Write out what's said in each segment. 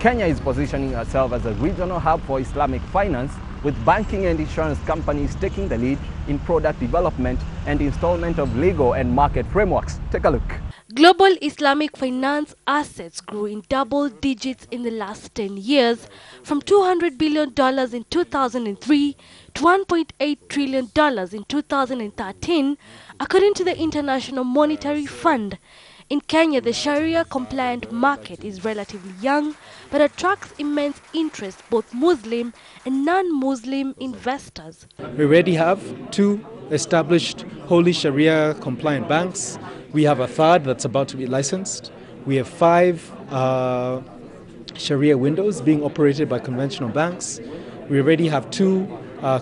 Kenya is positioning herself as a regional hub for Islamic finance, with banking and insurance companies taking the lead in product development and installment of legal and market frameworks. Take a look. Global Islamic finance assets grew in double digits in the last 10 years, from $200 billion in 2003 to $1.8 trillion in 2013, according to the International Monetary Fund. In Kenya, the Sharia-compliant market is relatively young, but attracts immense interest, both Muslim and non-Muslim investors. We already have 2 established wholly Sharia-compliant banks. We have a third that's about to be licensed. We have 5 Sharia windows being operated by conventional banks. We already have 2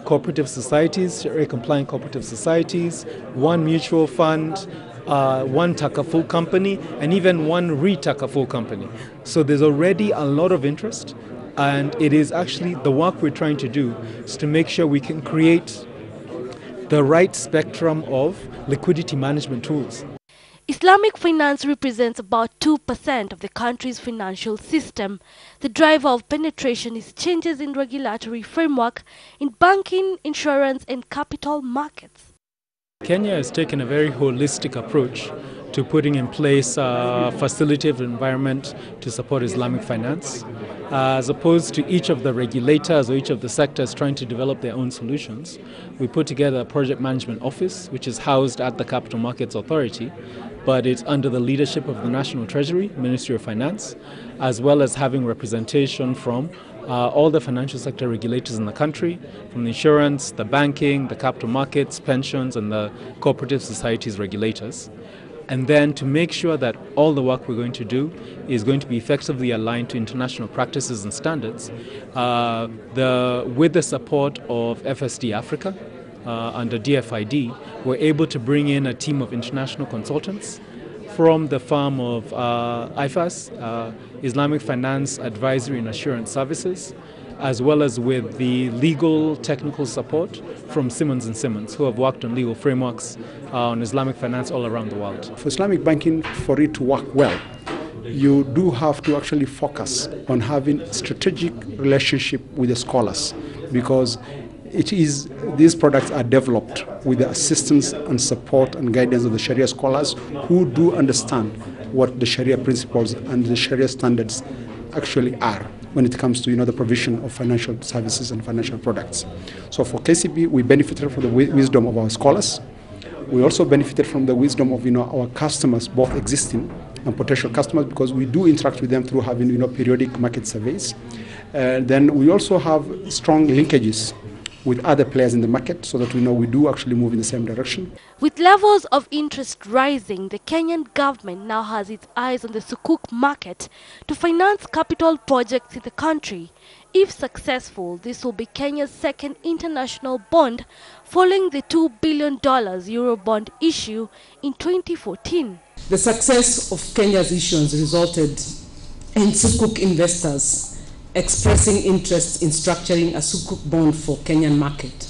cooperative societies, Sharia-compliant cooperative societies, 1 mutual fund, 1 takaful company, and even 1 re-takaful company. So there's already a lot of interest, and it is actually the work we're trying to do is to make sure we can create the right spectrum of liquidity management tools. Islamic finance represents about 2% of the country's financial system. The driver of penetration is changes in regulatory framework in banking, insurance, and capital markets. Kenya has taken a very holistic approach to putting in place a facilitative environment to support Islamic finance, as opposed to each of the regulators or each of the sectors trying to develop their own solutions. We put together a project management office, which is housed at the Capital Markets Authority, but it's under the leadership of the National Treasury, Ministry of Finance, as well as having representation from all the financial sector regulators in the country, from the insurance, the banking, the capital markets, pensions, and the cooperative societies regulators. And then to make sure that all the work we're going to do is going to be effectively aligned to international practices and standards, with the support of FSD Africa, under DFID, we're able to bring in a team of international consultants from the firm of IFAS, Islamic Finance Advisory and Assurance Services, as well as with the legal technical support from Simmons & Simmons, who have worked on legal frameworks on Islamic finance all around the world. For Islamic banking, for it to work well, you do have to actually focus on having strategic relationship with the scholars, because these products are developed with the assistance and support and guidance of the Sharia scholars who do understand what the Sharia principles and the Sharia standards actually are when it comes to the provision of financial services and financial products. So for KCB, we benefited from the wisdom of our scholars. We also benefited from the wisdom of our customers, both existing and potential customers, because we do interact with them through having periodic market surveys. Then we also have strong linkages with other players in the market, so that we do actually move in the same direction. With levels of interest rising, the Kenyan government now has its eyes on the sukuk market to finance capital projects in the country. If successful, this will be Kenya's second international bond, following the $2 billion Eurobond issue in 2014. The success of Kenya's issuance resulted in sukuk investors expressing interest in structuring a sukuk bond for Kenyan market.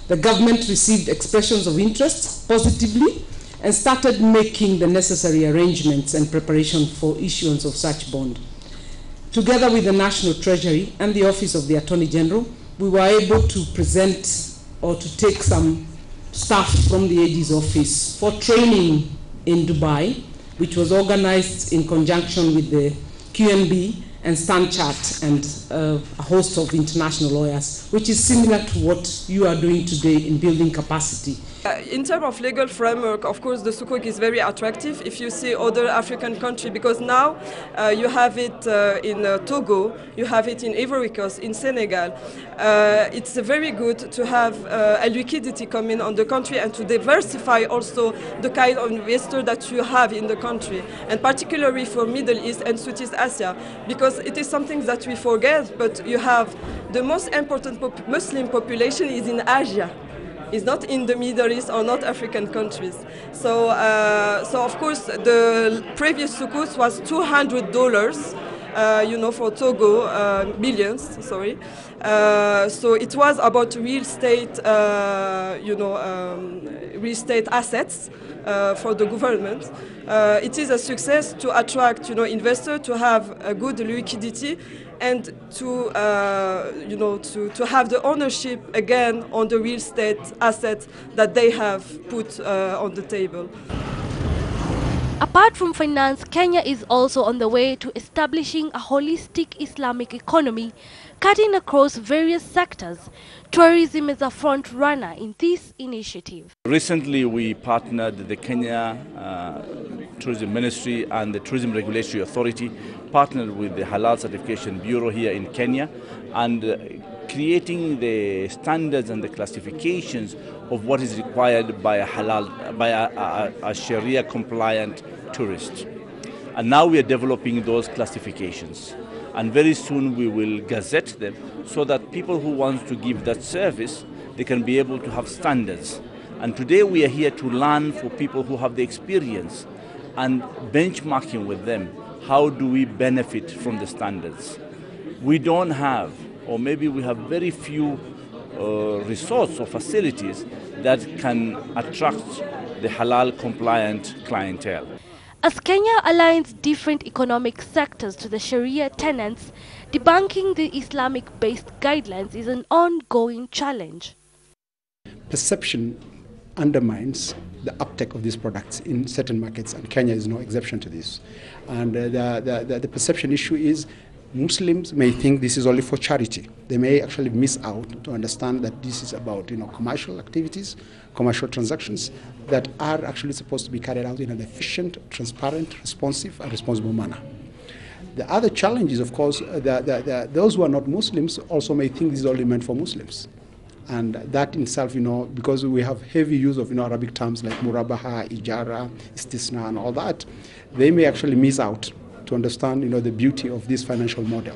The government received expressions of interest positively and started making the necessary arrangements and preparation for issuance of such bond. Together with the National Treasury and the Office of the Attorney General, we were able to present or to take some staff from the AG's office for training in Dubai, which was organized in conjunction with the QNB and Stanchart and a host of international lawyers, which is similar to what you are doing today in building capacity. In terms of legal framework, of course, the sukuk is very attractive if you see other African countries, because now you have it in Togo, you have it in Ivory Coast, in Senegal. It's very good to have a liquidity coming on the country and to diversify also the kind of investor that you have in the country, and particularly for Middle East and Southeast Asia, because it is something that we forget, but you have the most important Muslim population is in Asia. It's not in the Middle East or not African countries. So of course, the previous sukuk was $200 for Togo, millions, sorry. So it was about real estate, real estate assets for the government. It is a success to attract, investors, to have a good liquidity, and to have the ownership again on the real estate assets that they have put on the table. Apart from finance, Kenya is also on the way to establishing a holistic Islamic economy, cutting across various sectors. Tourism is a front runner in this initiative. Recently, we partnered the Kenya Tourism Ministry and the Tourism Regulatory Authority, partnered with the Halal Certification Bureau here in Kenya, and creating the standards and the classifications of what is required by a Sharia compliant tourist. And now we are developing those classifications, and very soon we will gazette them so that people who want to give that service, they can be able to have standards. And today we are here to learn for people who have the experience and benchmarking with them. How do we benefit from the standards? We don't have, or maybe we have very few resources or facilities that can attract the halal compliant clientele. As Kenya aligns different economic sectors to the Sharia tenets, debunking the Islamic-based guidelines is an ongoing challenge. Perception undermines the uptake of these products in certain markets, and Kenya is no exception to this. And the perception issue is Muslims may think this is only for charity. They may actually miss out to understand that this is about commercial activities, commercial transactions that are actually supposed to be carried out in an efficient, transparent, responsive, and responsible manner. The other challenge is, of course, those who are not Muslims also may think this is only meant for Muslims. And that in itself, because we have heavy use of Arabic terms like murabaha, ijara, istisna, and all that, they may actually miss out to understand the beauty of this financial model.